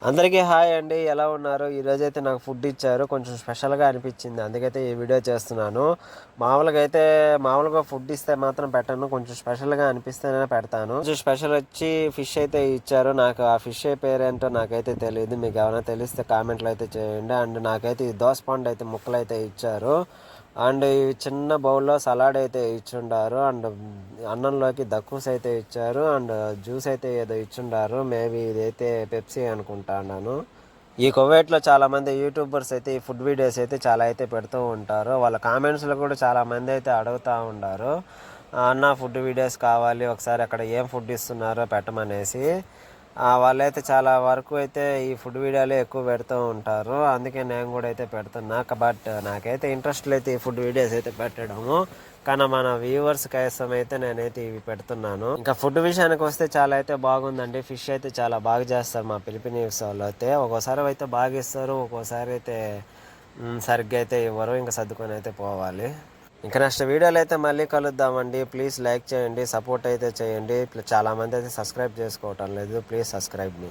అందరికీ హాయ్ అండి. ఎలా ఉన్నారు? ఈరోజైతే నాకు ఫుడ్ ఇచ్చారు. కొంచెం స్పెషల్‌గా అనిపించింది. అందుకైతే ఈ వీడియో చేస్తున్నాను. మామూలుగా ఫుడ్ ఇస్తే మాత్రం పెట్టను. కొంచెం స్పెషల్‌గా అనిపిస్తేనే పెడతాను. కొంచెం స్పెషల్ వచ్చి ఫిష్ అయితే ఇచ్చారు. నాకు ఆ ఫిష్ పేరేంటో నాకైతే తెలీదు. మీకు ఏమైనా తెలిస్తే కామెంట్లు అయితే చేయండి. అండ్ నాకైతే ఈ దోసపండు అయితే ముక్కలైతే ఇచ్చారు. అండ్ ఈ చిన్న బౌల్లో సలాడ్ అయితే ఇచ్చుండారు. అండ్ అన్నంలోకి దక్కుస్ అయితే ఇచ్చారు. అండ్ జ్యూస్ అయితే ఏదో ఇచ్చుండారు. మేబీ ఇదైతే పెప్సీ అనుకుంటాను. ఈ కువైట్లో చాలామంది యూట్యూబర్స్ అయితే ఈ ఫుడ్ వీడియోస్ అయితే చాలా అయితే పెడుతూ ఉంటారు. వాళ్ళ కామెంట్స్లో కూడా చాలామంది అయితే అడుగుతూ ఉంటారు, అన్న ఫుడ్ వీడియోస్ కావాలి, ఒకసారి అక్కడ ఏం ఫుడ్ ఇస్తున్నారో పెట్టమనేసి. వాళ్ళైతే చాలా వరకు అయితే ఈ ఫుడ్ వీడియోలే ఎక్కువ పెడుతూ ఉంటారు. అందుకే నేను కూడా అయితే పెడుతున్నా. బట్ నాకైతే ఇంట్రెస్ట్ లేదు ఈ ఫుడ్ వీడియోస్ అయితే పెట్టడము. కానీ మన వ్యూవర్స్ కోసం అయితే నేనైతే ఇవి పెడుతున్నాను. ఇంకా ఫుడ్ విషయానికి వస్తే చాలా అయితే బాగుందండి. ఫిష్ అయితే చాలా బాగా చేస్తారు మా ఫిలిపినీస్ వాళ్ళు అయితే. ఒక్కోసారి అయితే బాగా ఇస్తారు, ఒక్కోసారి అయితే సరిగ్గా అయితే ఇవ్వరు. ఇంకా సర్దుకొని అయితే పోవాలి. ఇంకా నెక్స్ట్ వీడియోలో అయితే మళ్ళీ కలుద్దామండి. ప్లీజ్ లైక్ చేయండి, సపోర్ట్ అయితే చేయండి. చాలామంది అయితే సబ్స్క్రైబ్ చేసుకోవటం లేదు. Please subscribe me.